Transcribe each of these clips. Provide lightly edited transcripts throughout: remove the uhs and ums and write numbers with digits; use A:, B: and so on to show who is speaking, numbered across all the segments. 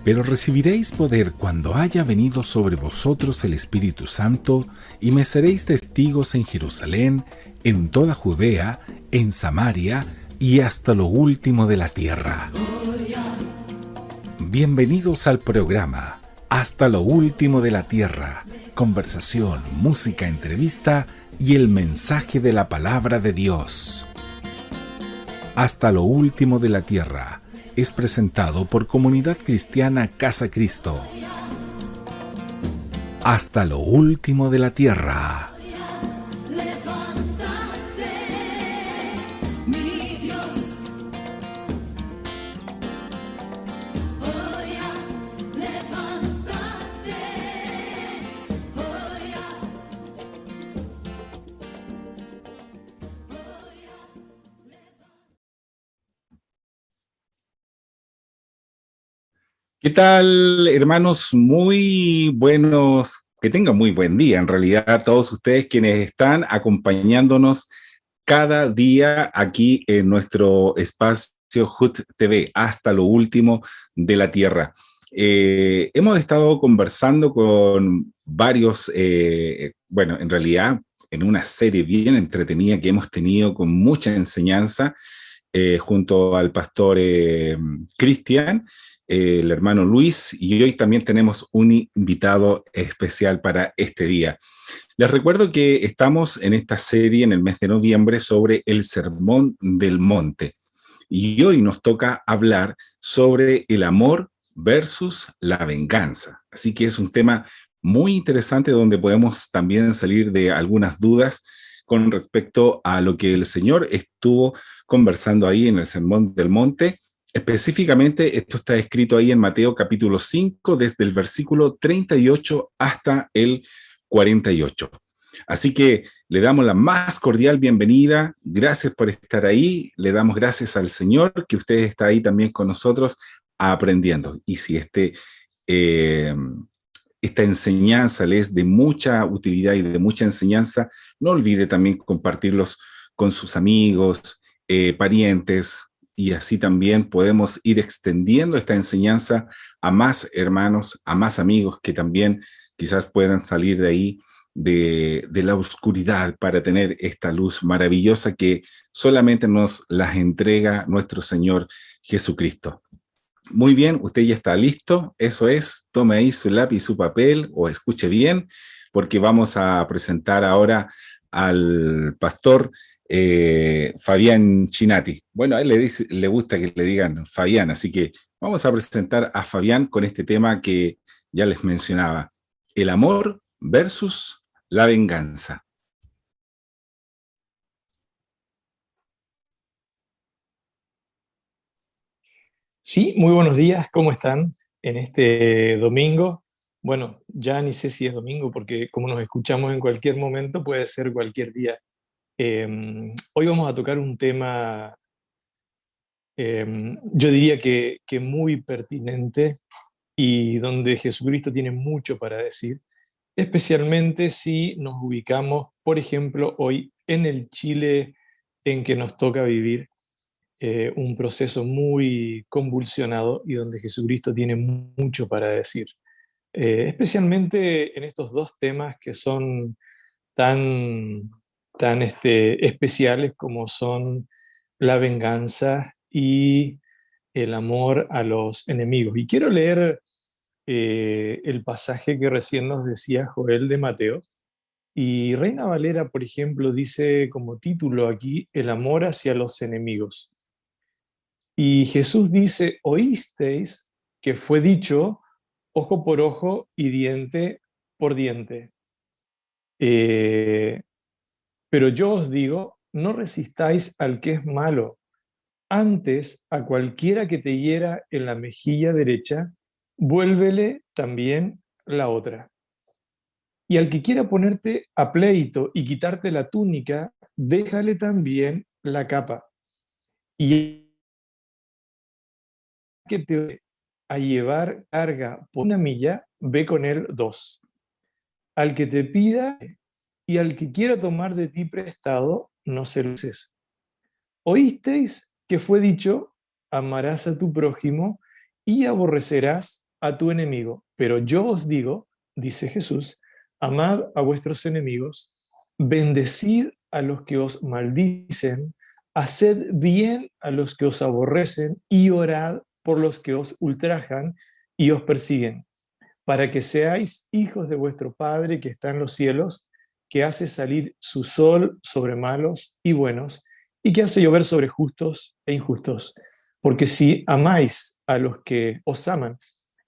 A: Pero recibiréis poder cuando haya venido sobre vosotros el Espíritu Santo, y me seréis testigos en Jerusalén, en toda Judea, en Samaria y hasta lo último de la tierra. Bienvenidos al programa Hasta lo último de la tierra. Conversación, música, entrevista y el mensaje de la palabra de Dios. Hasta lo último de la tierra es presentado por Comunidad Cristiana Casa Cristo. Hasta lo último de la tierra. ¿Qué tal, hermanos? Muy buenos, que tengan muy buen día, en realidad, a todos ustedes quienes están acompañándonos cada día aquí en nuestro espacio HUT TV, hasta lo último de la tierra. Hemos estado conversando con varios, bueno, en realidad, en una serie bien entretenida que hemos tenido con mucha enseñanza, junto al pastor Cristian, el hermano Luis, y hoy también tenemos un invitado especial para este día. Les recuerdo que estamos en esta serie en el mes de noviembre sobre el Sermón del Monte, y hoy nos toca hablar sobre el amor versus la venganza. Así que es un tema muy interesante donde podemos también salir de algunas dudas con respecto a lo que el Señor estuvo conversando ahí en el Sermón del Monte. Específicamente, esto está escrito ahí en Mateo capítulo 5, desde el versículo 38 hasta el 48. Así que le damos la más cordial bienvenida. Gracias por estar ahí. Le damos gracias al Señor que usted está ahí también con nosotros aprendiendo. Y si esta enseñanza le es de mucha utilidad y de mucha enseñanza, no olvide también compartirlos con sus amigos, parientes, y así también podemos ir extendiendo esta enseñanza a más hermanos, a más amigos que también quizás puedan salir de ahí, de la oscuridad, para tener esta luz maravillosa que solamente nos las entrega nuestro Señor Jesucristo. Muy bien, usted ya está listo. Eso es, tome ahí su lápiz y su papel, o escuche bien, porque vamos a presentar ahora al pastor Fabián Chinati. Bueno, a él le gusta que le digan Fabián, así que vamos a presentar a Fabián con este tema que ya les mencionaba: el amor versus la venganza.
B: Sí, muy buenos días, ¿cómo están en este domingo? Bueno, ya ni sé si es domingo porque como nos escuchamos en cualquier momento puede ser cualquier día. Hoy vamos a tocar un tema, yo diría que muy pertinente y donde Jesucristo tiene mucho para decir, especialmente si nos ubicamos, por ejemplo, hoy en el Chile en que nos toca vivir un proceso muy convulsionado y donde Jesucristo tiene mucho para decir. Especialmente en estos dos temas que son tan, tan especiales como son la venganza y el amor a los enemigos. Y quiero leer el pasaje que recién nos decía Joel de Mateo. Y Reina Valera, por ejemplo, dice como título aquí, el amor hacia los enemigos. Y Jesús dice, oísteis que fue dicho ojo por ojo y diente por diente. Eh, pero yo os digo, no resistáis al que es malo. Antes, a cualquiera que te hiera en la mejilla derecha, vuélvele también la otra. Y al que quiera ponerte a pleito y quitarte la túnica, déjale también la capa. Y que te a llevar carga por una milla, ve con él dos. Al que te pida y al que quiera tomar de ti prestado, no se lo des. Oísteis que fue dicho, amarás a tu prójimo y aborrecerás a tu enemigo. Pero yo os digo, dice Jesús, amad a vuestros enemigos, bendecid a los que os maldicen, haced bien a los que os aborrecen y orad por los que os ultrajan y os persiguen, para que seáis hijos de vuestro Padre que está en los cielos, que hace salir su sol sobre malos y buenos, y que hace llover sobre justos e injustos. Porque si amáis a los que os aman,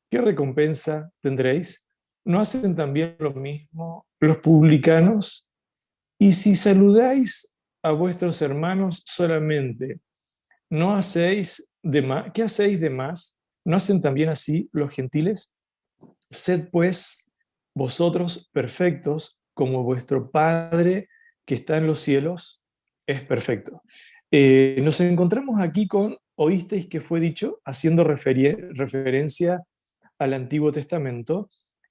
B: ¿qué recompensa tendréis? ¿No hacen también lo mismo los publicanos? Y si saludáis a vuestros hermanos solamente, ¿no hacéis de más? ¿Qué hacéis de más? ¿No hacen también así los gentiles? Sed pues vosotros perfectos como vuestro Padre que está en los cielos es perfecto. Nos encontramos aquí con oísteis que fue dicho, haciendo referencia al Antiguo Testamento,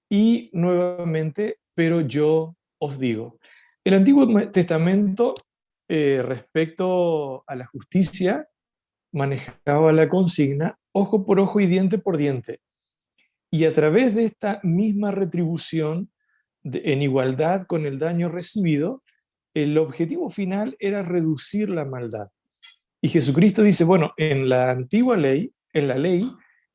B: y nuevamente, pero yo os digo. El Antiguo Testamento, respecto a la justicia, manejaba la consigna ojo por ojo y diente por diente. Y a través de esta misma retribución, en igualdad con el daño recibido, el objetivo final era reducir la maldad. Y Jesucristo dice, bueno, en la antigua ley, en la ley,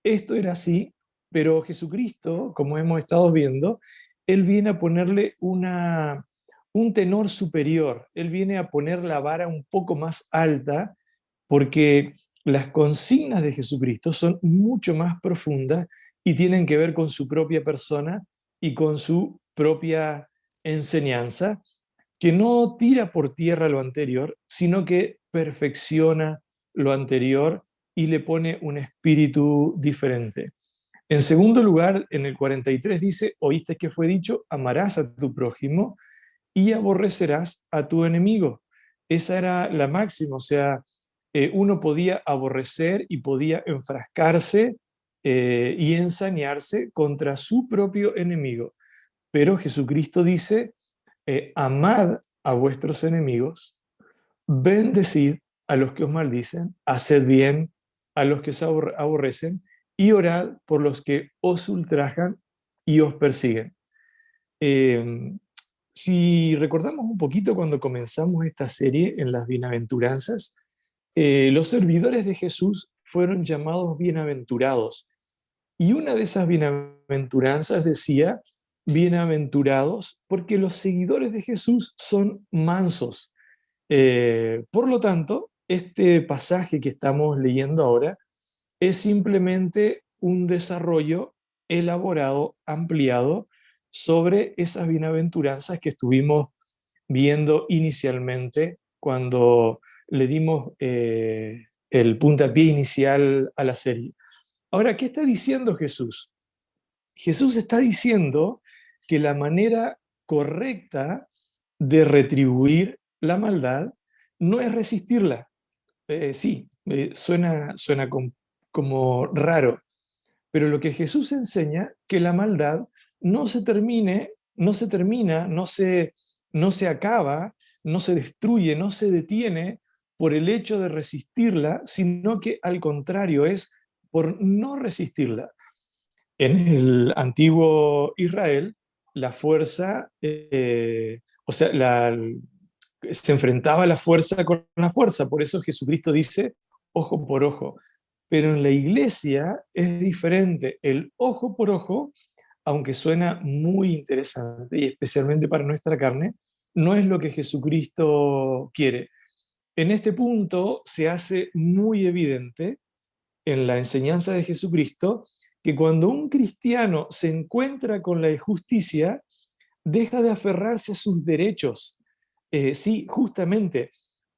B: esto era así, pero Jesucristo, como hemos estado viendo, Él viene a ponerle un tenor superior, Él viene a poner la vara un poco más alta, porque las consignas de Jesucristo son mucho más profundas y tienen que ver con su propia persona y con su propia enseñanza, que no tira por tierra lo anterior, sino que perfecciona lo anterior y le pone un espíritu diferente. En segundo lugar, en el 43 dice, oíste que fue dicho, amarás a tu prójimo y aborrecerás a tu enemigo. Esa era la máxima, o sea, uno podía aborrecer y podía enfrascarse y ensañarse contra su propio enemigo. Pero Jesucristo dice, amad a vuestros enemigos, bendecid a los que os maldicen, haced bien a los que os aborrecen y orad por los que os ultrajan y os persiguen. Eh, si recordamos un poquito cuando comenzamos esta serie en las bienaventuranzas, los servidores de Jesús fueron llamados bienaventurados. Y una de esas bienaventuranzas decía, bienaventurados porque los seguidores de Jesús son mansos. Por lo tanto, este pasaje que estamos leyendo ahora es simplemente un desarrollo elaborado, ampliado sobre esas bienaventuranzas que estuvimos viendo inicialmente cuando le dimos el puntapié inicial a la serie. Ahora, ¿qué está diciendo Jesús? Jesús está diciendo que la manera correcta de retribuir la maldad no es resistirla. Sí, suena como raro, pero lo que Jesús enseña, que la maldad no se termine, no se termina, no se acaba, no se destruye, no se detiene por el hecho de resistirla, sino que al contrario es por no resistirla. En el antiguo Israel, la fuerza, o sea, se enfrentaba la fuerza con la fuerza, por eso Jesucristo dice ojo por ojo. Pero en la iglesia es diferente. El ojo por ojo, aunque suena muy interesante y especialmente para nuestra carne, no es lo que Jesucristo quiere. En este punto se hace muy evidente en la enseñanza de Jesucristo que cuando un cristiano se encuentra con la injusticia, deja de aferrarse a sus derechos. Sí, justamente,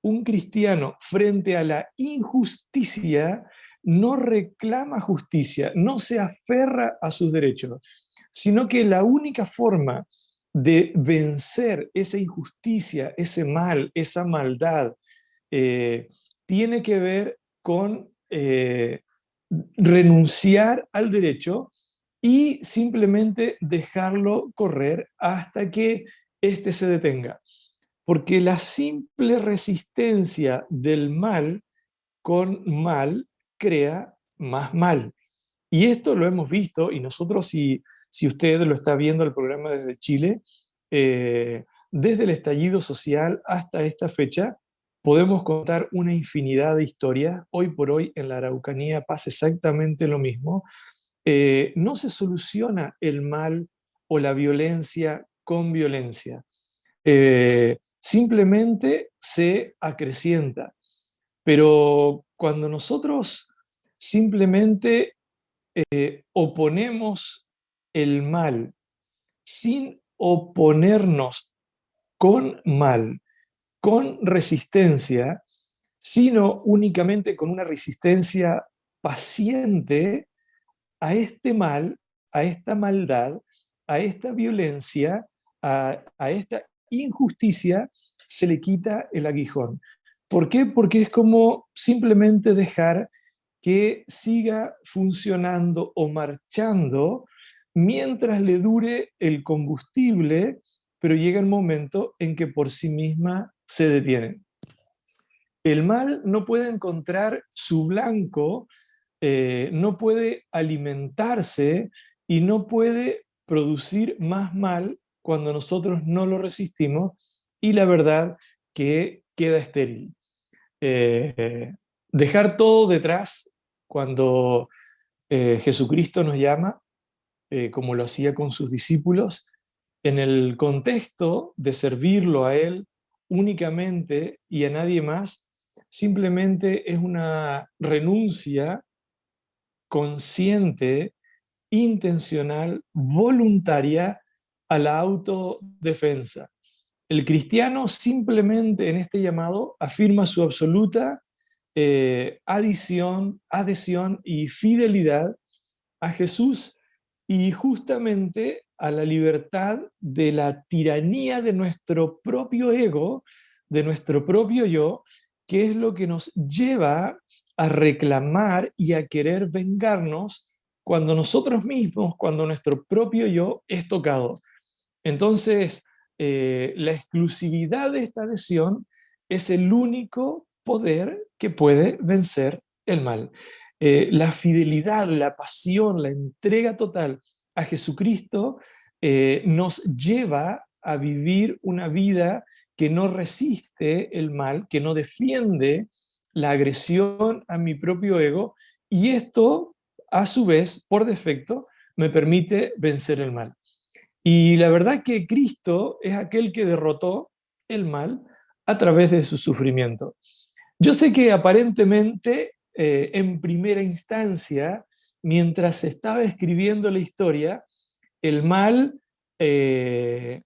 B: un cristiano frente a la injusticia no reclama justicia, no se aferra a sus derechos, sino que la única forma de vencer esa injusticia, ese mal, esa maldad, eh, tiene que ver con renunciar al derecho y simplemente dejarlo correr hasta que éste se detenga. Porque la simple resistencia del mal con mal crea más mal. Y esto lo hemos visto, y nosotros, si usted lo está viendo el programa desde Chile, desde el estallido social hasta esta fecha, podemos contar una infinidad de historias. Hoy por hoy en la Araucanía pasa exactamente lo mismo. No se soluciona el mal o la violencia con violencia. Simplemente se acrecienta. Pero cuando nosotros simplemente oponemos el mal sin oponernos con mal, con resistencia, sino únicamente con una resistencia paciente a este mal, a esta maldad, a esta violencia, a esta injusticia, se le quita el aguijón. ¿Por qué? Porque es como simplemente dejar que siga funcionando o marchando mientras le dure el combustible, pero llega el momento en que por sí misma se detiene. El mal no puede encontrar su blanco, no puede alimentarse y no puede producir más mal cuando nosotros no lo resistimos, y la verdad que queda estéril. Dejar todo detrás cuando Jesucristo nos llama, como lo hacía con sus discípulos, en el contexto de servirlo a Él únicamente y a nadie más, simplemente es una renuncia consciente, intencional, voluntaria a la autodefensa. El cristiano simplemente en este llamado afirma su absoluta adhesión y fidelidad a Jesús, y justamente a la libertad de la tiranía de nuestro propio ego, de nuestro propio yo, que es lo que nos lleva a reclamar y a querer vengarnos cuando nosotros mismos, cuando nuestro propio yo es tocado. Entonces, la exclusividad de esta adhesión es el único poder que puede vencer el mal. La fidelidad, la pasión, la entrega total a Jesucristo nos lleva a vivir una vida que no resiste el mal, que no defiende la agresión a mi propio ego, y esto, a su vez, por defecto, me permite vencer el mal. Y la verdad que Cristo es aquel que derrotó el mal a través de su sufrimiento. Yo sé que aparentemente, en primera instancia, mientras se estaba escribiendo la historia, el mal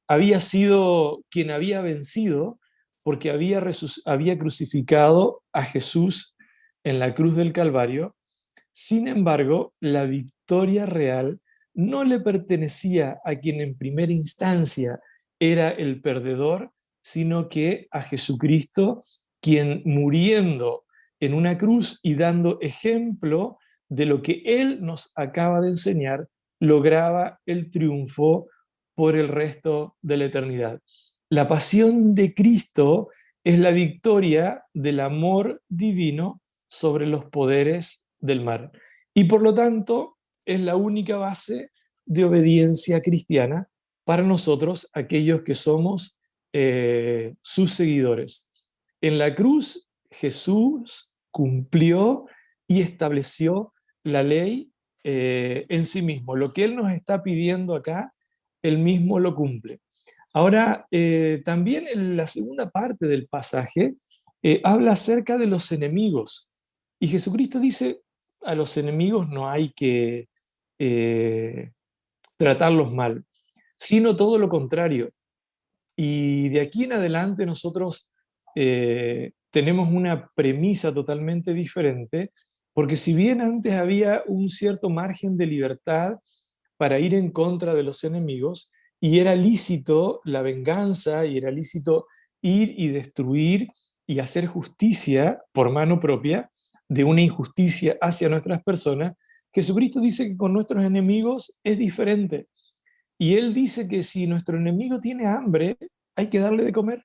B: había sido quien había vencido, porque había crucificado a Jesús en la cruz del Calvario. Sin embargo, la victoria real no le pertenecía a quien en primera instancia era el perdedor, sino que a Jesucristo, quien muriendo en una cruz y dando ejemplo de lo que Él nos acaba de enseñar, lograba el triunfo por el resto de la eternidad. La pasión de Cristo es la victoria del amor divino sobre los poderes del mal. Y por lo tanto, es la única base de obediencia cristiana para nosotros, aquellos que somos sus seguidores. En la cruz, Jesús cumplió y estableció la ley en sí mismo. Lo que Él nos está pidiendo acá, Él mismo lo cumple. Ahora, también en la segunda parte del pasaje, habla acerca de los enemigos. Y Jesucristo dice, a los enemigos no hay que eh, tratarlos mal, sino todo lo contrario. Y de aquí en adelante nosotros tenemos una premisa totalmente diferente, porque si bien antes había un cierto margen de libertad para ir en contra de los enemigos, y era lícito la venganza, y era lícito ir y destruir y hacer justicia por mano propia de una injusticia hacia nuestras personas, Jesucristo dice que con nuestros enemigos es diferente. Y Él dice que si nuestro enemigo tiene hambre, hay que darle de comer.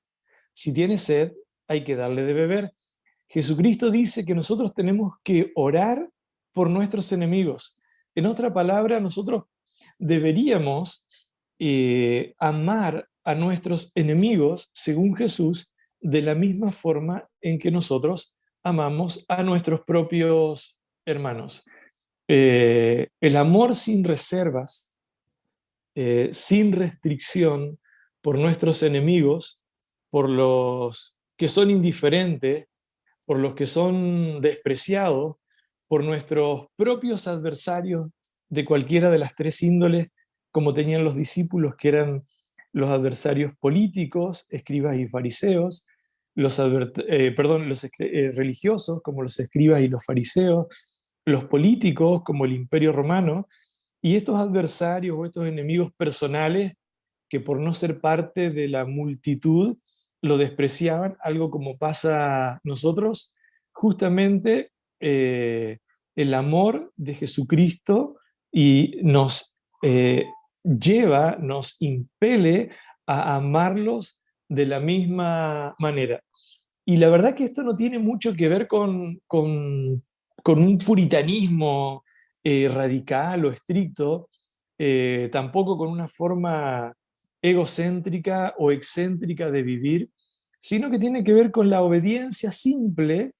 B: Si tiene sed, hay que darle de beber. Jesucristo dice que nosotros tenemos que orar por nuestros enemigos. En otra palabra, nosotros deberíamos amar a nuestros enemigos, según Jesús, de la misma forma en que nosotros amamos a nuestros propios hermanos. El amor sin reservas, sin restricción por nuestros enemigos, por los que son indiferentes, por los que son despreciados, por nuestros propios adversarios de cualquiera de las tres índoles, como tenían los discípulos, que eran los adversarios políticos, escribas y fariseos, los religiosos, como los escribas y los fariseos, los políticos, como el Imperio Romano, y estos adversarios o estos enemigos personales que por no ser parte de la multitud lo despreciaban, algo como pasa a nosotros, justamente el amor de Jesucristo y nos impele a amarlos de la misma manera. Y la verdad que esto no tiene mucho que ver con un puritanismo radical o estricto, tampoco con una forma egocéntrica o excéntrica de vivir, sino que tiene que ver con la obediencia simple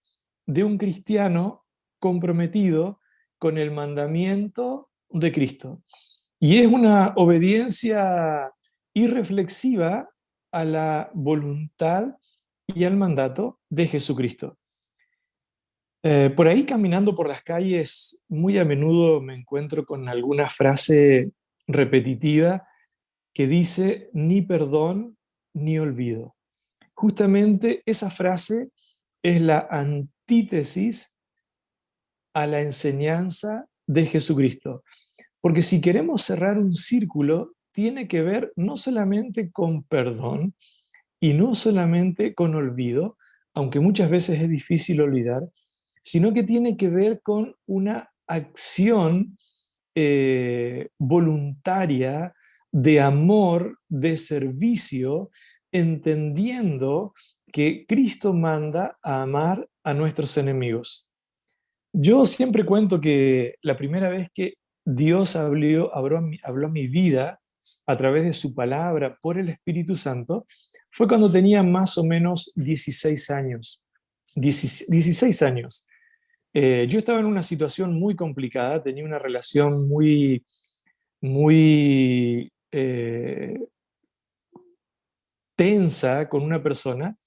B: de un cristiano comprometido con el mandamiento de Cristo. Y es una obediencia irreflexiva a la voluntad y al mandato de Jesucristo. Por ahí caminando por las calles, muy a menudo me encuentro con alguna frase repetitiva que dice ni perdón ni olvido. Justamente esa frase es la antítesis a la enseñanza de Jesucristo. Porque si queremos cerrar un círculo, tiene que ver no solamente con perdón y no solamente con olvido, aunque muchas veces es difícil olvidar, sino que tiene que ver con una acción voluntaria de amor, de servicio, entendiendo que Cristo manda a amar a nuestros enemigos. Yo siempre cuento que la primera vez que Dios habló a mi vida a través de su palabra por el Espíritu Santo fue cuando tenía más o menos 16 años. 16 años. Yo estaba en una situación muy complicada, tenía una relación muy tensa con una persona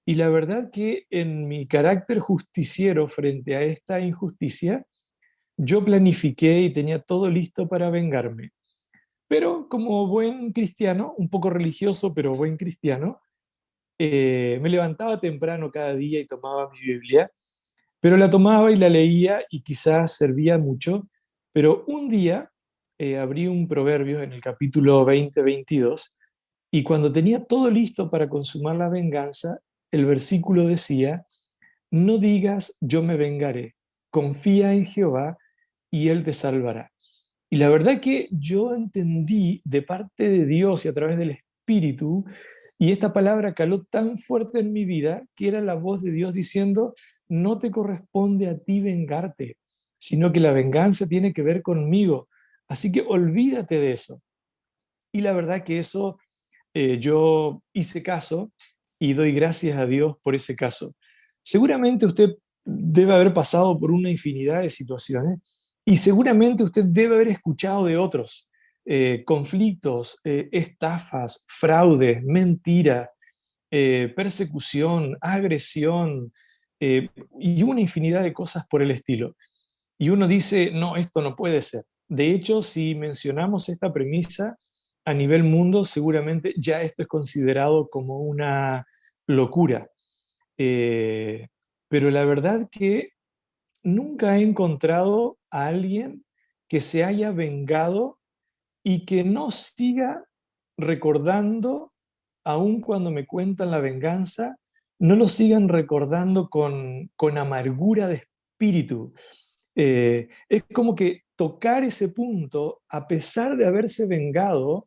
B: y la verdad que en mi carácter justiciero frente a esta injusticia, yo planifiqué y tenía todo listo para vengarme. Pero como buen cristiano, un poco religioso, pero buen cristiano, me levantaba temprano cada día y tomaba mi Biblia, pero la tomaba y la leía y quizás servía mucho, pero un día abrí un proverbio en el capítulo 20-22 y cuando tenía todo listo para consumar la venganza, el versículo decía, no digas yo me vengaré, confía en Jehová y él te salvará. Y la verdad que yo entendí de parte de Dios y a través del Espíritu, y esta palabra caló tan fuerte en mi vida que era la voz de Dios diciendo, no te corresponde a ti vengarte, sino que la venganza tiene que ver conmigo. Así que olvídate de eso. Y la verdad que eso yo hice caso y doy gracias a Dios por ese caso. Seguramente usted debe haber pasado por una infinidad de situaciones y seguramente usted debe haber escuchado de otros conflictos, estafas, fraudes, mentira, persecución, agresión y una infinidad de cosas por el estilo. Y uno dice, no, esto no puede ser. De hecho, si mencionamos esta premisa a nivel mundo, seguramente ya esto es considerado como una locura. Eh, pero la verdad que nunca he encontrado a alguien que se haya vengado y que no siga recordando, aun cuando me cuentan la venganza, no lo sigan recordando con amargura de espíritu. Es como que tocar ese punto, a pesar de haberse vengado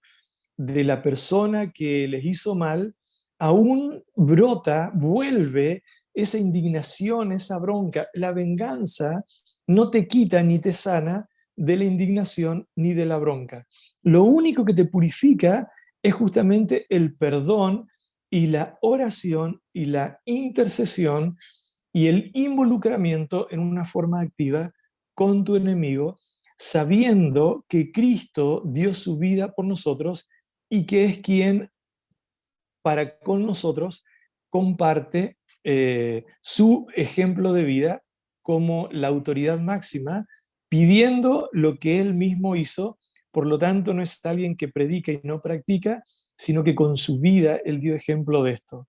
B: de la persona que les hizo mal, aún brota, vuelve esa indignación, esa bronca. La venganza no te quita ni te sana de la indignación ni de la bronca. Lo único que te purifica es justamente el perdón y la oración y la intercesión y el involucramiento en una forma activa con tu enemigo, sabiendo que Cristo dio su vida por nosotros y que es quien para con nosotros comparte su ejemplo de vida como la autoridad máxima, pidiendo lo que él mismo hizo. Por lo tanto, no es alguien que predica y no practica, sino que con su vida él dio ejemplo de esto.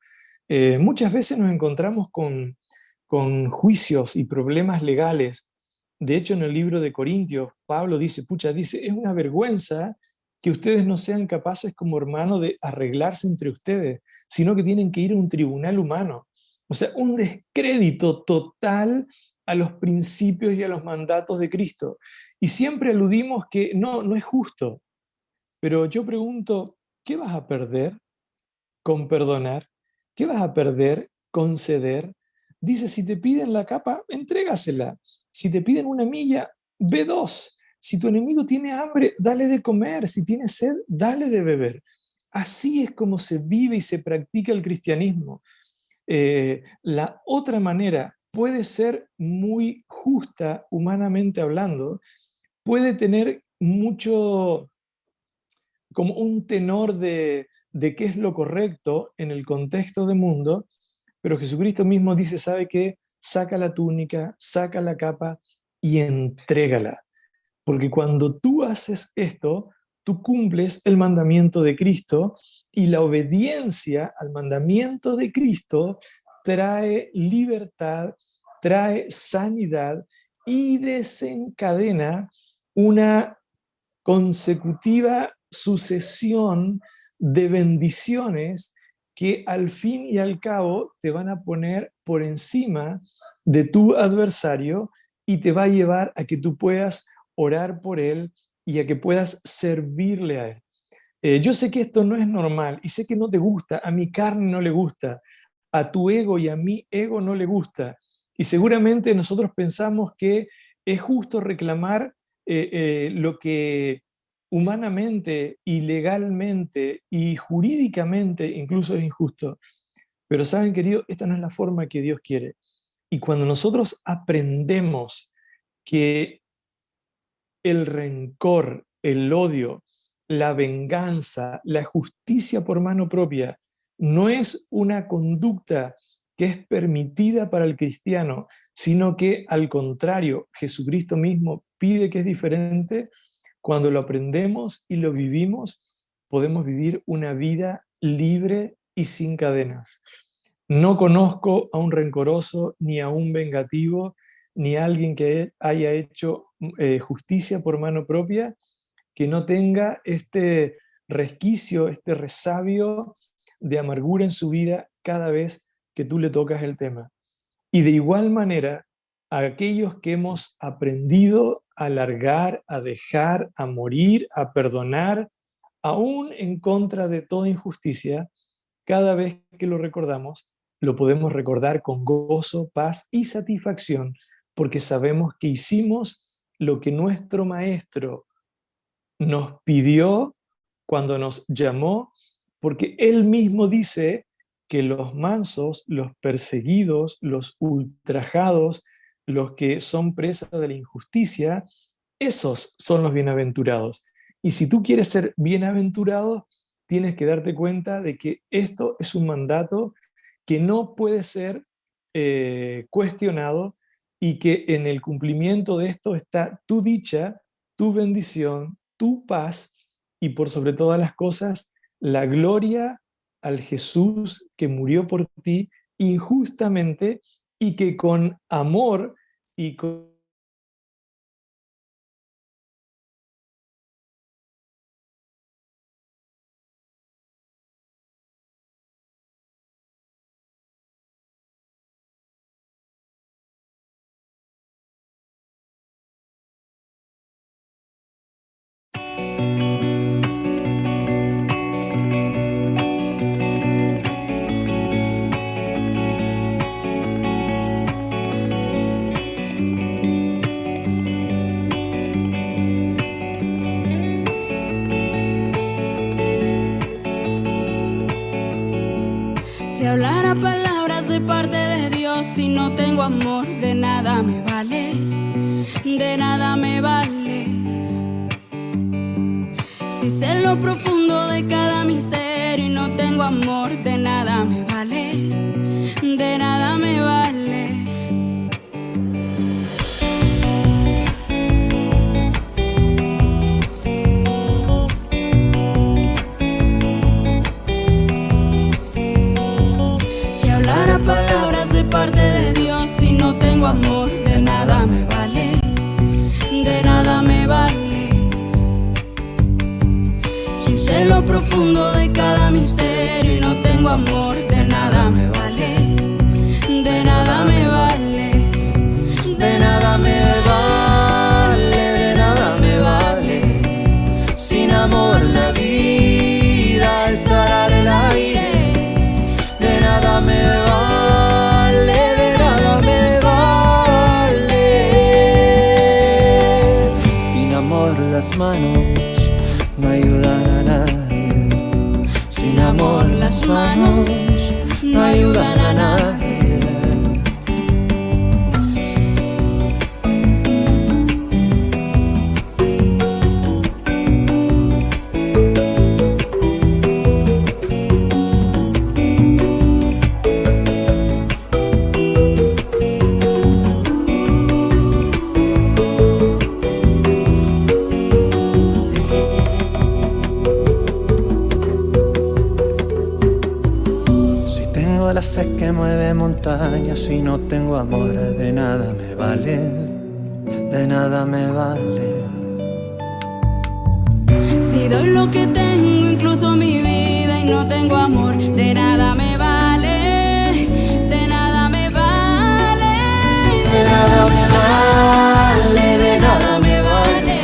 B: Muchas veces nos encontramos con juicios y problemas legales. De hecho, en el libro de Corintios, Pablo dice, pucha, dice, es una vergüenza que ustedes no sean capaces como hermanos de arreglarse entre ustedes, sino que tienen que ir a un tribunal humano. O sea, un descrédito total a los principios y a los mandatos de Cristo. Y siempre aludimos que no, no es justo. Pero yo pregunto, ¿qué vas a perder con perdonar? ¿Qué vas a perder con ceder? Dice, si te piden la capa, entrégasela. Si te piden una milla, ve dos. Si tu enemigo tiene hambre, dale de comer. Si tiene sed, dale de beber. Así es como se vive y se practica el cristianismo. La otra manera puede ser muy justa, humanamente hablando, puede tener mucho, como un tenor de qué es lo correcto en el contexto del mundo, pero Jesucristo mismo dice, ¿sabe qué? Saca la túnica, saca la capa y entrégala. Porque cuando tú haces esto, tú cumples el mandamiento de Cristo y la obediencia al mandamiento de Cristo trae libertad, trae sanidad y desencadena una consecutiva sucesión de bendiciones que al fin y al cabo te van a poner por encima de tu adversario y te va a llevar a que tú puedas orar por él y a que puedas servirle a él. Yo sé que esto no es normal y sé que no te gusta, a mi carne no le gusta, a tu ego y a mi ego no le gusta. Y seguramente nosotros pensamos que es justo reclamar lo que humanamente y legalmente y jurídicamente incluso es injusto. Pero saben, querido, esta no es la forma que Dios quiere. Y cuando nosotros aprendemos que el rencor, el odio, la venganza, la justicia por mano propia no es una conducta que es permitida para el cristiano, sino que al contrario, Jesucristo mismo pide que es diferente. Cuando lo aprendemos y lo vivimos, podemos vivir una vida libre y sin cadenas. No conozco a un rencoroso ni a un vengativo, ni a alguien que haya hecho justicia por mano propia, que no tenga este resquicio, este resabio de amargura en su vida cada vez que tú le tocas el tema. Y de igual manera, a aquellos que hemos aprendido a largar, a dejar, a morir, a perdonar, aún en contra de toda injusticia, cada vez que lo recordamos, lo podemos recordar con gozo, paz y satisfacción, porque sabemos que hicimos lo que nuestro Maestro nos pidió cuando nos llamó, porque Él mismo dice que los mansos, los perseguidos, los ultrajados, los que son presas de la injusticia, esos son los bienaventurados. Y si tú quieres ser bienaventurado, tienes que darte cuenta de que esto es un mandato que no puede ser cuestionado y que en el cumplimiento de esto está tu dicha, tu bendición, tu paz y por sobre todas las cosas, la gloria al Jesús que murió por ti injustamente y que con amor y con
C: Si hablara palabras de parte de Dios, si no tengo amor, de nada me vale, de nada me vale. Si sé lo profundo de cada misterio y no tengo amor, de nada me vale, de nada me vale. Si hablara palabras de parte de Dios, si no tengo amor, de nada me vale, de nada me vale. Si sé lo profundo de cada misterio y no tengo amor, de nada me vale, de nada me vale, de nada me vale, de nada me vale. Sin amor la vida es arar el aire, de nada me vale, de nada me vale. Sin amor las manos no ayudan a nadie, sin amor las manos no ayudan a nadie. La fe que mueve montañas, si no tengo amor, de nada me vale, de nada me vale. Si doy lo que tengo, incluso mi vida, y no tengo amor, de nada me vale, de nada me vale, de nada me vale, de nada me vale.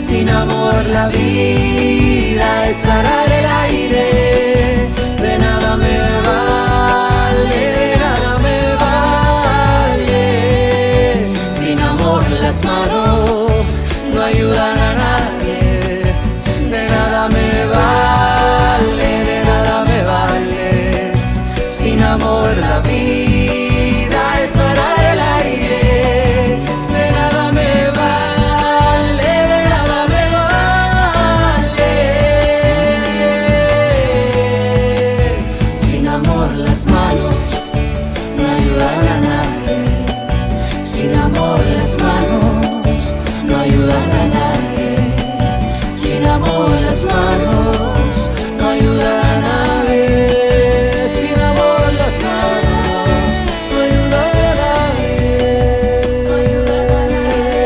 C: Sin amor la vida es arar el aire, de nada me vale, de nada me vale. Sin amor las manos no ayudan a nadie, de nada me vale, de nada me vale. Sin amor la vida es arar el aire, de nada me vale, de nada me vale. Sin amor las manos no ayudan a nadie, sin amor las manos no ayudan a nadie, sin amor las manos no ayudan a nadie, sin amor las manos no ayudan a nadie, no ayudan a nadie,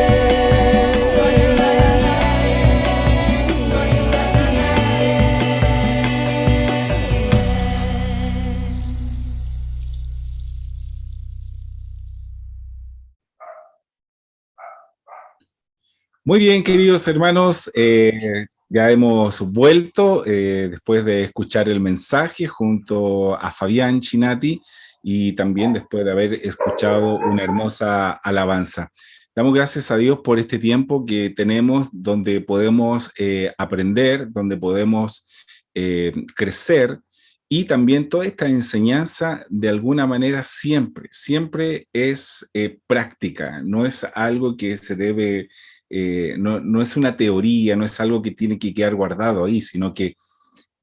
C: no ayudan a nadie, no ayudan a nadie.
A: Muy bien, queridos hermanos, ya hemos vuelto después de escuchar el mensaje junto a Fabián Chinati y también después de haber escuchado una hermosa alabanza. Damos gracias a Dios por este tiempo que tenemos donde podemos aprender, donde podemos crecer, y también toda esta enseñanza de alguna manera siempre es práctica, no es algo que se debe... no es una teoría, no es algo que tiene que quedar guardado ahí, sino que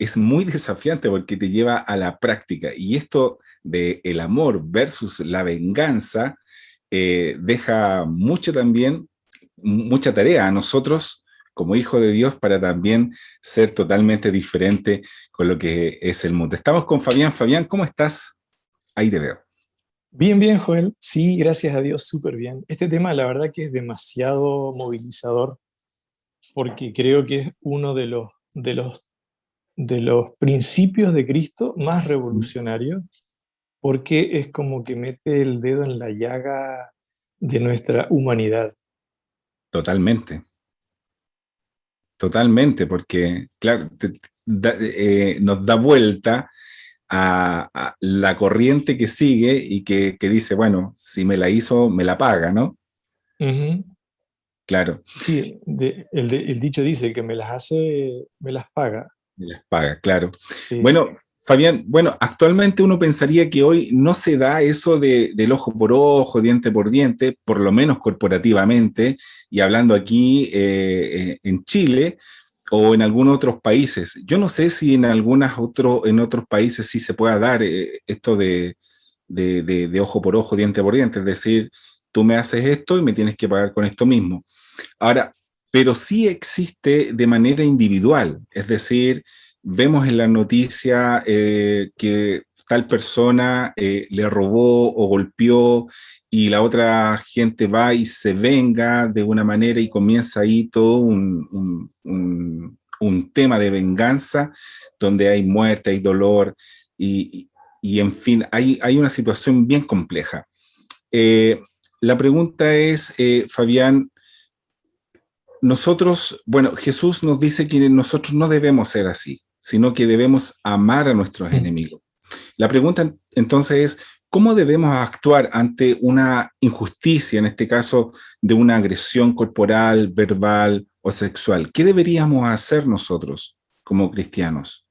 A: es muy desafiante porque te lleva a la práctica. Y esto de el amor versus la venganza deja mucho también, mucha tarea a nosotros como hijos de Dios para también ser totalmente diferente con lo que es el mundo. Estamos con Fabián. Fabián, ¿cómo estás? Ahí te veo.
B: Bien, bien, Joel. Sí, gracias a Dios, súper bien. Este tema, la verdad que es demasiado movilizador porque creo que es uno de los principios de Cristo más revolucionarios, porque es como que mete el dedo en la llaga de nuestra humanidad.
A: Totalmente. Totalmente, porque, claro, nos da vuelta a la corriente que sigue y que dice, bueno, si me la hizo, me la paga, ¿no?
B: Uh-huh.
A: Claro.
B: Sí, el dicho dice, el que me las hace, me las paga.
A: Me las paga, claro.
B: Sí.
A: Bueno, Fabián, bueno, actualmente uno pensaría que hoy no se da eso del ojo por ojo, diente por diente, por lo menos corporativamente, y hablando aquí en Chile o en algunos otros países. Yo no sé si en otros países sí se pueda dar esto de ojo por ojo, diente por diente, es decir, tú me haces esto y me tienes que pagar con esto mismo. Ahora, pero sí existe de manera individual, es decir, vemos en la noticia que tal persona le robó o golpeó y la otra gente va y se venga de una manera y comienza ahí todo un tema de venganza donde hay muerte, hay dolor y en fin, hay una situación bien compleja. Eh, la pregunta es, Fabián, nosotros, bueno, Jesús nos dice que nosotros no debemos ser así, sino que debemos amar a nuestros
B: Mm.
A: enemigos. La pregunta entonces es, ¿cómo debemos actuar ante una injusticia, en este caso de una agresión corporal, verbal o sexual? ¿Qué deberíamos hacer nosotros como cristianos?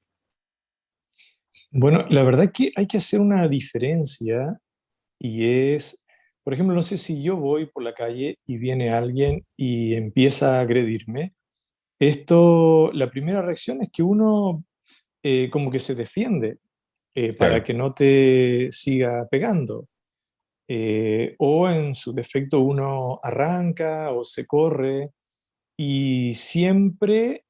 B: Bueno, la verdad que hay que hacer una diferencia y es, por ejemplo, no sé si yo voy por la calle y viene alguien y empieza a agredirme. Esto, la primera reacción es que uno como que se defiende para
A: Claro,
B: que no te siga pegando. O en su defecto uno arranca o se corre y siempre,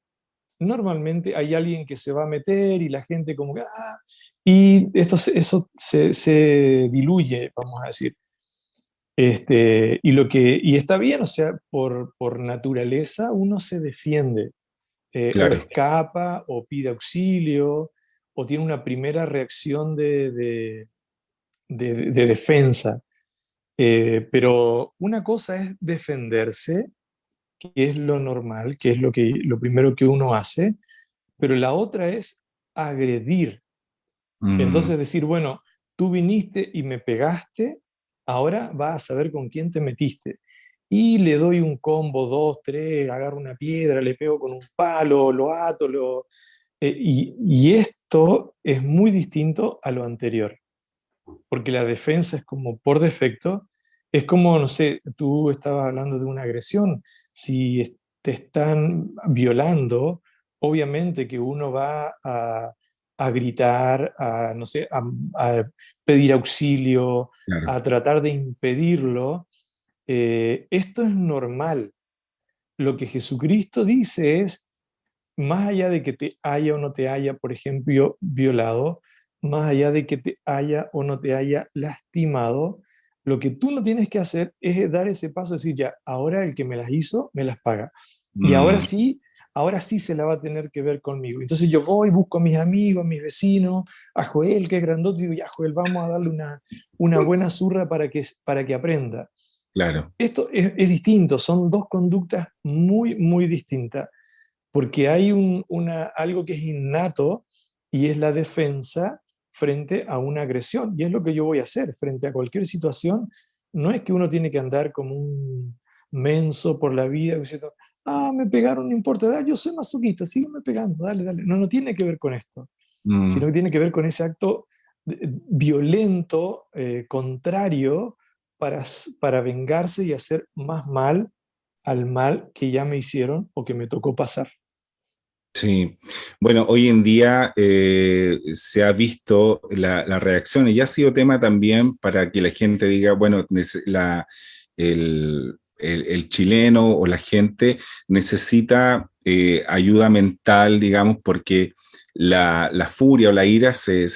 B: normalmente hay alguien que se va a meter y la gente como que, "Ah", y eso se diluye, vamos a decir. Y está bien, o sea, por naturaleza uno se defiende, o
A: claro.
B: escapa, o pide auxilio, o tiene una primera reacción de defensa. Pero una cosa es defenderse, que es lo normal, que es lo primero que uno hace, pero la otra es agredir.
A: Mm,
B: Entonces decir, bueno, tú viniste y me pegaste, ahora vas a saber con quién te metiste. Y le doy un combo, dos, tres, agarro una piedra, le pego con un palo, lo ato, y esto es muy distinto a lo anterior, porque la defensa es como por defecto, es como, no sé, tú estabas hablando de una agresión, si te están violando, obviamente que uno va a gritar, a, no sé, a pedir auxilio,
A: claro.
B: a tratar de impedirlo. Esto es normal. Lo que Jesucristo dice es, más allá de que te haya o no te haya, por ejemplo, violado, más allá de que te haya o no te haya lastimado, lo que tú no tienes que hacer es dar ese paso, decir, ya, ahora el que me las hizo, me las paga. Y
A: Mm,
B: ahora sí se la va a tener que ver conmigo. Entonces yo voy, busco a mis amigos, a mis vecinos, a Joel, que es grandote, y digo, ya, Joel, vamos a darle una buena zurra para que aprenda.
A: claro.
B: Esto es distinto, son dos conductas muy, muy distintas porque hay algo que es innato y es la defensa frente a una agresión. Y es lo que yo voy a hacer frente a cualquier situación. No es que uno tiene que andar como un menso por la vida diciendo, ah, me pegaron, no importa, yo soy masoquista, sígueme pegando, dale, dale. No, no tiene que ver con esto, sino
A: Mm.
B: que tiene que ver con ese acto violento, contrario, para vengarse y hacer más mal al mal que ya me hicieron o que me tocó pasar.
A: Sí, bueno, hoy en día se ha visto la reacción y ya ha sido tema también para que la gente diga, bueno, el chileno o la gente necesita ayuda mental, digamos, porque la furia o la ira se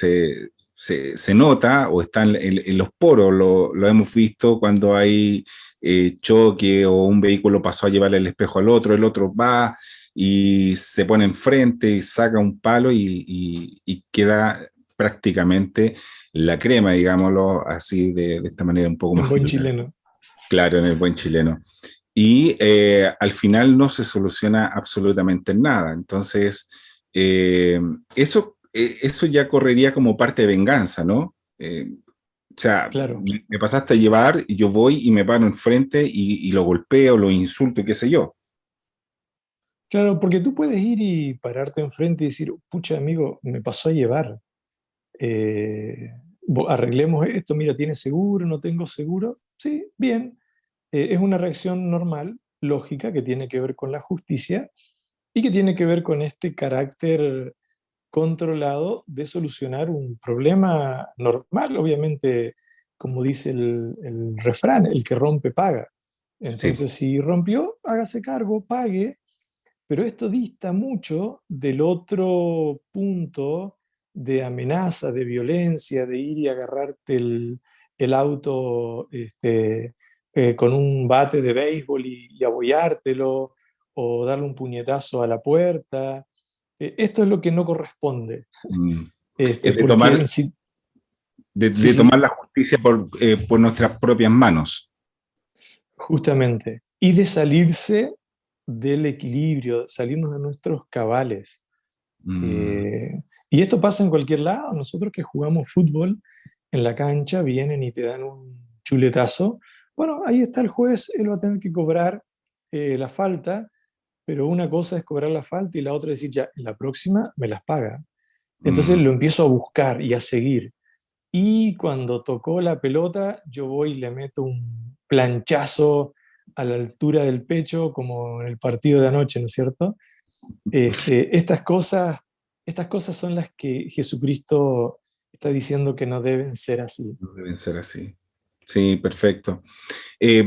A: nota o está en los poros, lo hemos visto cuando hay choque o un vehículo pasó a llevarle el espejo al otro, el otro va y se pone enfrente y saca un palo y queda prácticamente la crema, digámoslo así, de esta manera un poco
B: En
A: más
B: buen
A: vulgar.
B: chileno.
A: Claro, en el buen chileno. Y al final no se soluciona absolutamente nada. Entonces, eh, eso ya correría como parte de venganza, ¿no? O sea,
B: Claro,
A: me pasaste a llevar y yo voy y me paro enfrente y lo golpeo, lo insulto, qué sé yo.
B: claro, porque tú puedes ir y pararte enfrente y decir, pucha amigo, me pasó a llevar. arreglemos esto, mira, ¿tienes seguro? ¿No tengo seguro? Sí, bien. Es una reacción normal, lógica, que tiene que ver con la justicia y que tiene que ver con este carácter controlado de solucionar un problema normal, obviamente, como dice el refrán, el que rompe paga.
A: Sí.
B: Entonces, si rompió, hágase cargo, pague, pero esto dista mucho del otro punto de amenaza, de violencia, de ir y agarrarte el auto con un bate de béisbol y abollártelo, o darle un puñetazo a la puerta. Esto es lo que no corresponde,
A: Mm. Es de
B: porque
A: tomar,
B: en sí, sí,
A: de tomar
B: sí,
A: la justicia por nuestras propias manos.
B: justamente, y de salirse del equilibrio, salirnos de nuestros cabales.
A: Mm.
B: Eh, y esto pasa en cualquier lado. Nosotros que jugamos fútbol en la cancha, vienen y te dan un chuletazo. Bueno, ahí está el juez, él va a tener que cobrar la falta, pero una cosa es cobrar la falta y la otra es decir, ya, la próxima me las paga. Entonces
A: Mm.
B: lo empiezo a buscar y a seguir. Y cuando tocó la pelota, yo voy y le meto un planchazo a la altura del pecho, como en el partido de anoche, ¿no es cierto? Este, estas cosas son las que Jesucristo está diciendo que no deben ser así.
A: No deben ser así. Sí, perfecto.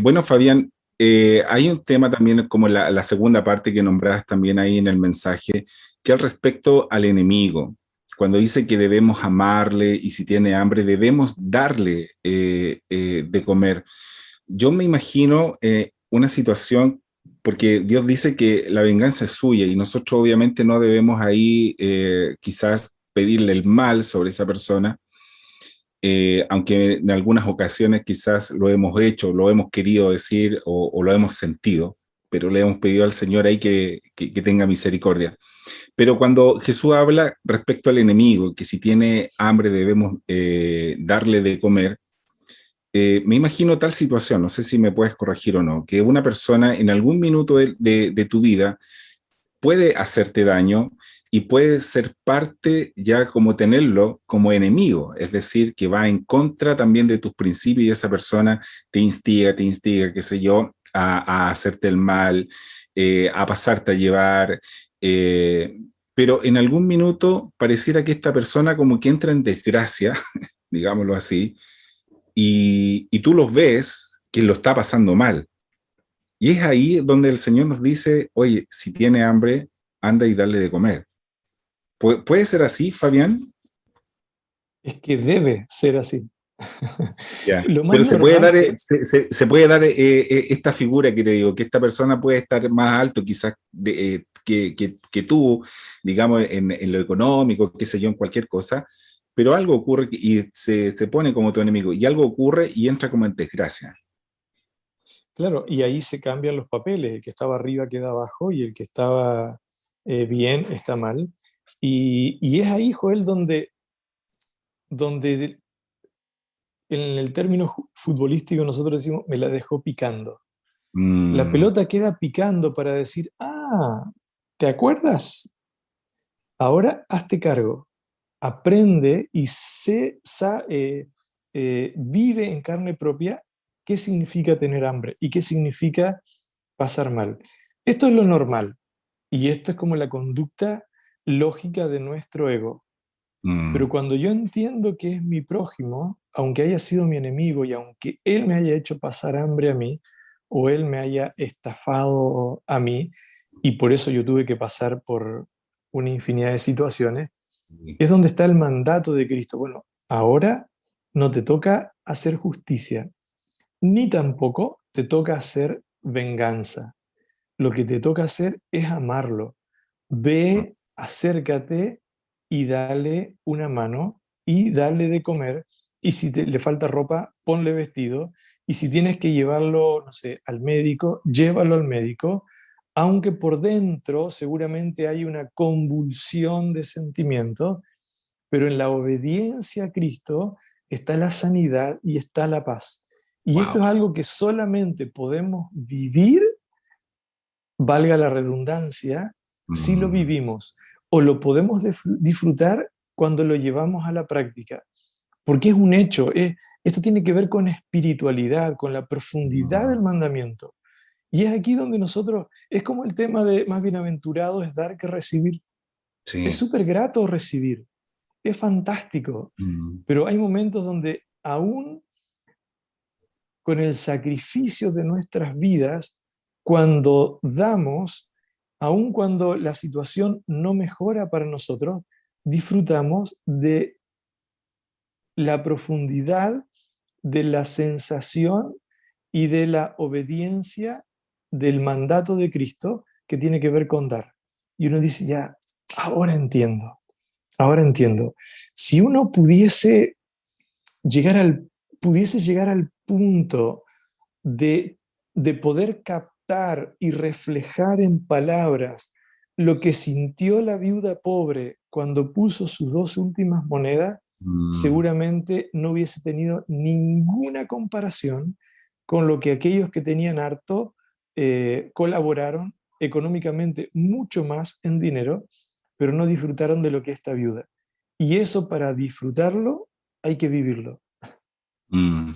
A: Bueno, Fabián, hay un tema también como la segunda parte que nombrabas también ahí en el mensaje, que al respecto al enemigo, cuando dice que debemos amarle y si tiene hambre debemos darle de comer. Yo me imagino una situación, porque Dios dice que la venganza es suya y nosotros obviamente no debemos ahí quizás pedirle el mal sobre esa persona, aunque en algunas ocasiones quizás lo hemos hecho, lo hemos querido decir o lo hemos sentido, pero le hemos pedido al Señor ahí que tenga misericordia. Pero cuando Jesús habla respecto al enemigo, que si tiene hambre debemos darle de comer, me imagino tal situación, no sé si me puedes corregir o no, que una persona en algún minuto de tu vida puede hacerte daño y puede ser parte ya como tenerlo como enemigo, es decir, que va en contra también de tus principios y esa persona te instiga, qué sé yo, a hacerte el mal, a pasarte a llevar, pero en algún minuto pareciera que esta persona como que entra en desgracia, digámoslo así, y tú los ves que lo está pasando mal. Y es ahí donde el Señor nos dice, oye, si tiene hambre, anda y dale de comer. ¿Puede ser así, Fabián?
B: Es que debe ser así.
A: Ya.
B: Lo más
A: Pero
B: normal,
A: se puede dar esta figura que te digo, que esta persona puede estar más alto quizás que tú, digamos, en lo económico, qué sé yo, en cualquier cosa, pero algo ocurre y se pone como tu enemigo, y algo ocurre y entra como en desgracia.
B: claro, y ahí se cambian los papeles, el que estaba arriba queda abajo y el que estaba bien está mal. Y es ahí, Joel, donde en el término futbolístico nosotros decimos, me la dejó picando. La
A: Mm.
B: pelota queda picando para decir, ah, ¿te acuerdas? Ahora hazte cargo, aprende y vive en carne propia qué significa tener hambre y qué significa pasar mal. Esto es lo normal y esto es como la conducta lógica de nuestro ego. Pero
A: Mm.
B: cuando yo entiendo que es mi prójimo, aunque haya sido mi enemigo y aunque él me haya hecho pasar hambre a mí, o él me haya estafado a mí, y por eso yo tuve que pasar por una infinidad de situaciones, es donde está el mandato de Cristo. Bueno, ahora no te toca hacer justicia, ni tampoco te toca hacer venganza. Lo que te toca hacer es amarlo. Ve, acércate y dale una mano y dale de comer. Y si le falta ropa, ponle vestido. Y si tienes que llevarlo, no sé, al médico, llévalo al médico, aunque por dentro seguramente hay una convulsión de sentimientos, pero en la obediencia a Cristo está la sanidad y está la paz. Y esto es
A: Wow.
B: algo que solamente podemos vivir, valga la redundancia, si lo
A: Mm.
B: vivimos, o lo podemos disfrutar cuando lo llevamos a la práctica, porque es un hecho, esto tiene que ver con espiritualidad, con la profundidad del mandamiento. Y es aquí donde nosotros, es como el tema de más bienaventurado es dar que recibir. Es
A: Sí.
B: súper grato recibir, es fantástico,
A: Mm.
B: pero hay momentos donde aún con el sacrificio de nuestras vidas, cuando damos, aun cuando la situación no mejora para nosotros, disfrutamos de la profundidad de la sensación y de la obediencia del mandato de Cristo que tiene que ver con dar. Y uno dice, ya, ahora entiendo, ahora entiendo. Si uno pudiese llegar al punto de, de poder captar y reflejar en palabras lo que sintió la viuda pobre cuando puso sus 2 últimas monedas,
A: Mm.
B: seguramente no hubiese tenido ninguna comparación con lo que aquellos que tenían harto colaboraron económicamente mucho más en dinero, pero no disfrutaron de lo que esta viuda. Y eso para disfrutarlo hay que vivirlo.
A: Mm.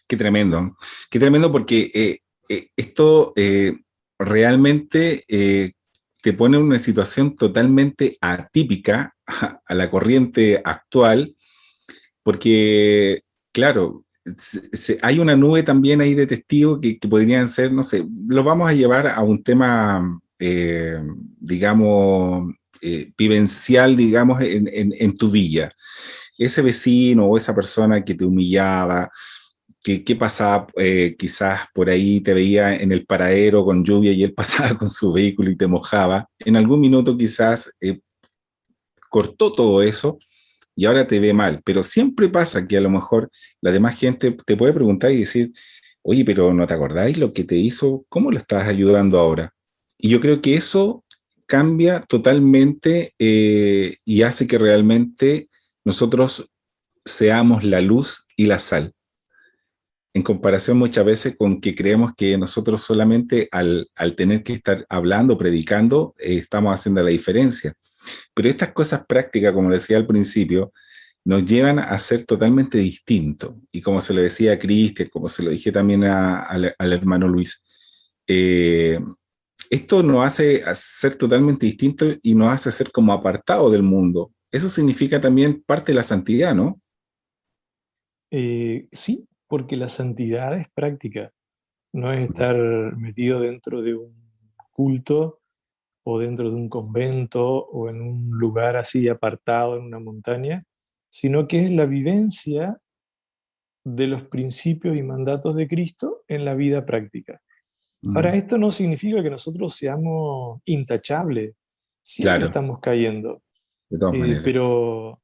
A: Qué tremendo porque esto realmente te pone en una situación totalmente atípica a la corriente actual, porque, claro, hay una nube también ahí de testigos que podrían ser, no sé, lo vamos a llevar a un tema, digamos, vivencial, digamos, en tu villa. Ese vecino o esa persona que te humillaba, que pasaba quizás por ahí, te veía en el paradero con lluvia y él pasaba con su vehículo y te mojaba, en algún minuto quizás cortó todo eso y ahora te ve mal, pero siempre pasa que a lo mejor la demás gente te puede preguntar y decir, oye, pero ¿no te acordáis lo que te hizo? ¿Cómo lo estás ayudando ahora? Y yo creo que eso cambia totalmente y hace que realmente nosotros seamos la luz y la sal, en comparación muchas veces con que creemos que nosotros solamente al tener que estar hablando, predicando, estamos haciendo la diferencia. Pero estas cosas prácticas, como decía al principio, nos llevan a ser totalmente distintos. Y como se lo decía a Cristian, como se lo dije también al hermano Luis, eh, esto nos hace ser totalmente distintos y nos hace ser como apartados del mundo. Eso significa también parte de la santidad, ¿no?
B: Sí, porque la santidad es práctica, no es estar metido dentro de un culto o dentro de un convento o en un lugar así apartado en una montaña, sino que es la vivencia de los principios y mandatos de Cristo en la vida práctica. Ahora,
A: Mm.
B: esto no significa que nosotros seamos intachables, siempre
A: Claro,
B: estamos cayendo,
A: de todas
B: eh,
A: maneras.
B: pero,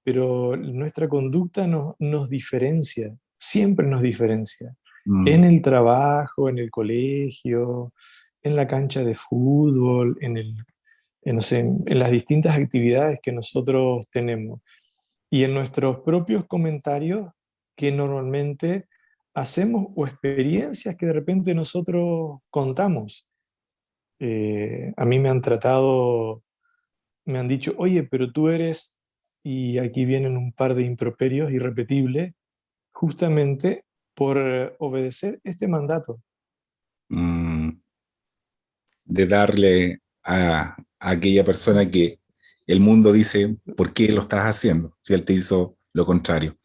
B: pero nuestra conducta nos diferencia, siempre nos diferencia, en
A: Mm.
B: el trabajo, en el colegio, en la cancha de fútbol, no sé, en las distintas actividades que nosotros tenemos y en nuestros propios comentarios que normalmente hacemos o experiencias que de repente nosotros contamos. A mí me han tratado, me han dicho, oye, pero tú eres, y aquí vienen un par de improperios irrepetibles, justamente por obedecer este mandato.
A: Mm. De darle a aquella persona que el mundo dice, ¿por qué lo estás haciendo? Si él te hizo lo contrario.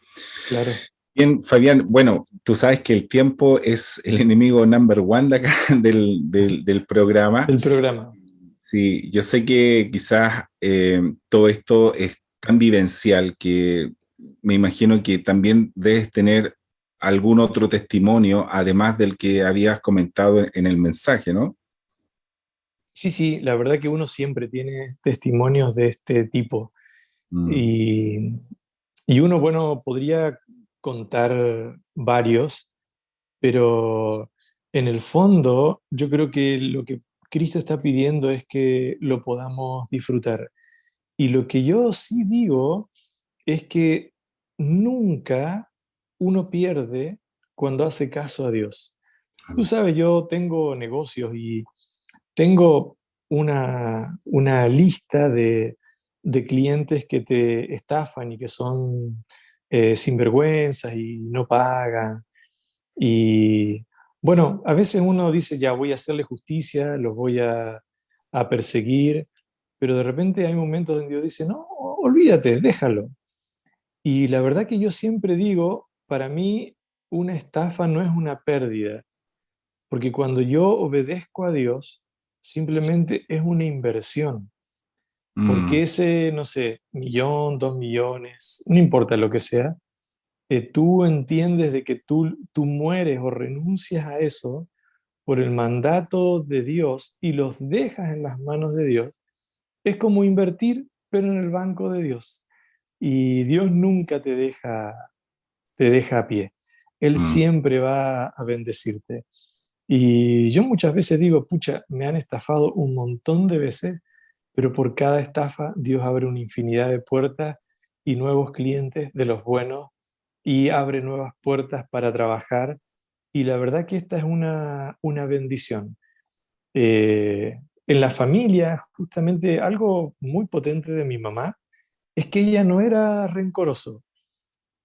B: Claro,
A: Bien, Fabián, bueno, tú sabes que el tiempo es el enemigo number one de acá del programa.
B: el programa.
A: Sí, yo sé que quizás todo esto es tan vivencial que me imagino que también debes tener algún otro testimonio, además del que habías comentado en el mensaje, ¿no?
B: Sí, sí, la verdad que uno siempre tiene testimonios de este tipo.
A: Mm.
B: Y, y uno, bueno, podría contar varios, pero en el fondo yo creo que lo que Cristo está pidiendo es que lo podamos disfrutar. Y lo que yo sí digo es que nunca uno pierde cuando hace caso a Dios. Tú sabes, yo tengo negocios y tengo una lista de clientes que te estafan y que son sinvergüenzas y no pagan. Y bueno, a veces uno dice, ya voy a hacerle justicia, los voy a perseguir, pero de repente hay momentos donde Dios dice, no, olvídate, déjalo. Y la verdad que yo siempre digo, para mí una estafa no es una pérdida, porque cuando yo obedezco a Dios, simplemente es una inversión, porque
A: Mm,
B: ese, no sé, 1.000.000, 2.000.000, no importa lo que sea, tú entiendes de que tú mueres o renuncias a eso por el mandato de Dios y los dejas en las manos de Dios, es como invertir, pero en el banco de Dios. Y Dios nunca te deja a pie. Él
A: mm,
B: siempre va a bendecirte. Y yo muchas veces digo, pucha, me han estafado un montón de veces, pero por cada estafa Dios abre una infinidad de puertas y nuevos clientes de los buenos y abre nuevas puertas para trabajar. Y la verdad que esta es una bendición. En la familia, justamente algo muy potente de mi mamá es que ella no era rencoroso.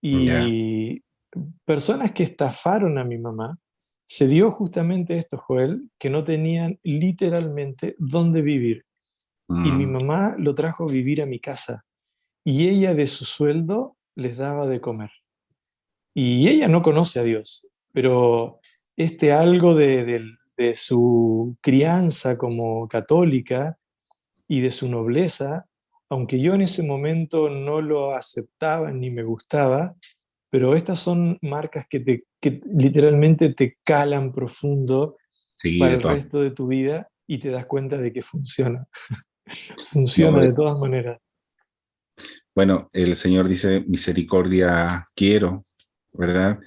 A: ya.
B: Y personas que estafaron a mi mamá, se dio justamente esto, Joel, que no tenían literalmente dónde vivir. Y mi
A: Mm,
B: mamá lo trajo a vivir a mi casa. Y ella de su sueldo les daba de comer. Y ella no conoce a Dios, pero este algo de su crianza como católica y de su nobleza, aunque yo en ese momento no lo aceptaba ni me gustaba, pero estas son marcas que literalmente te calan profundo
A: sí,
B: para
A: de
B: el
A: todas.
B: resto de tu vida y te das cuenta de que funciona,
A: No,
B: funciona de todas maneras.
A: bueno, el Señor dice, misericordia quiero, ¿verdad?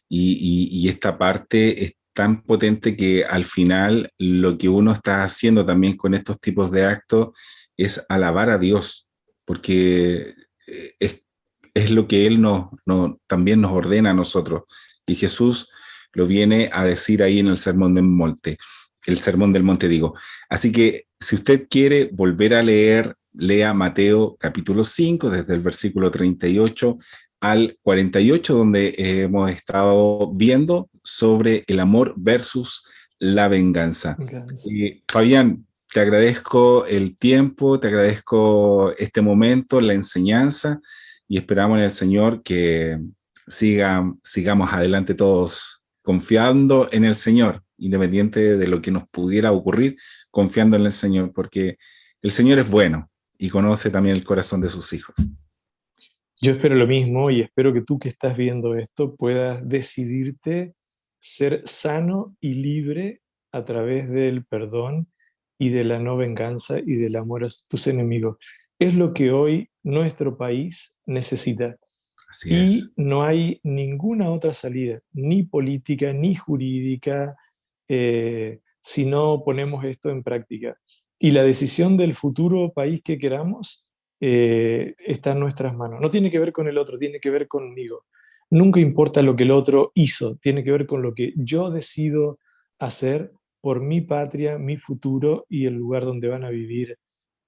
A: Y esta parte es tan potente que al final lo que uno está haciendo también con estos tipos de actos es alabar a Dios, porque es lo que Él también nos ordena a nosotros. Y Jesús lo viene a decir ahí en el Sermón del Monte digo. Así que si usted quiere volver a leer, lea Mateo capítulo 5, desde el versículo 38 al 48, donde hemos estado viendo sobre el amor versus la venganza.
B: Gracias.
A: Fabián, te agradezco el tiempo, te agradezco este momento, la enseñanza, y esperamos en el Señor que sigamos adelante todos confiando en el Señor, independiente de lo que nos pudiera ocurrir, confiando en el Señor, porque el Señor es bueno y conoce también el corazón de sus hijos.
B: Yo espero lo mismo y espero que tú que estás viendo esto puedas decidirte ser sano y libre a través del perdón y de la no venganza y del amor a tus enemigos. Es lo que hoy nuestro país necesita
A: Así es.
B: y no hay ninguna otra salida, ni política, ni jurídica, si no ponemos esto en práctica. Y la decisión del futuro país que queramos está en nuestras manos. No tiene que ver con el otro, tiene que ver conmigo. Nunca importa lo que el otro hizo, tiene que ver con lo que yo decido hacer por mi patria, mi futuro y el lugar donde van a vivir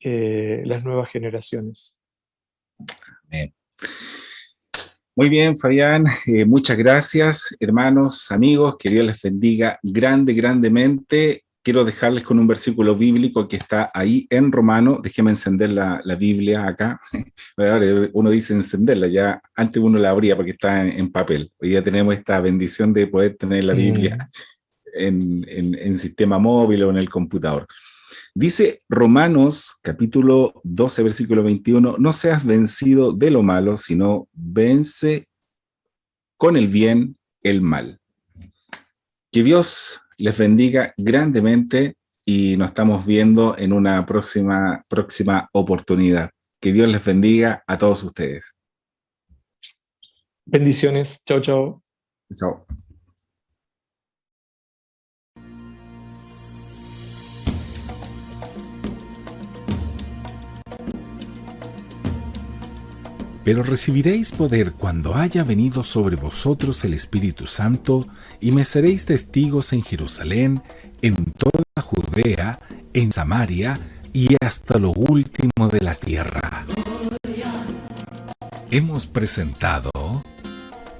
B: las nuevas generaciones.
A: Amén. Muy bien, Fabián, muchas gracias, hermanos, amigos, que Dios les bendiga grandemente. Quiero dejarles con un versículo bíblico que está ahí en Romano. Déjeme encender la Biblia acá. Uno dice encenderla, ya antes uno la abría porque está en papel. Hoy ya tenemos esta bendición de poder tener la Biblia
B: Mm.
A: en sistema móvil o en el computador. Dice Romanos capítulo 12, versículo 21, no seas vencido de lo malo, sino vence con el bien el mal. Que Dios les bendiga grandemente y nos estamos viendo en una próxima oportunidad. Que Dios les bendiga a todos ustedes.
B: Bendiciones. Chao, chao.
A: Chao.
D: Pero recibiréis poder cuando haya venido sobre vosotros el Espíritu Santo, y me seréis testigos en Jerusalén, en toda Judea, en Samaria y hasta lo último de la tierra. Hemos presentado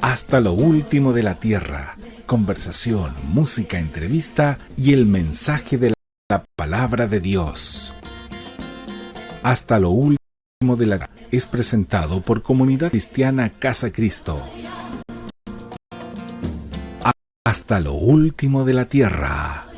D: Hasta lo último de la tierra, conversación, música, entrevista y el mensaje de la palabra de Dios. Hasta lo último de la tierra es presentado por Comunidad Cristiana Casa Cristo. Hasta lo último de la tierra.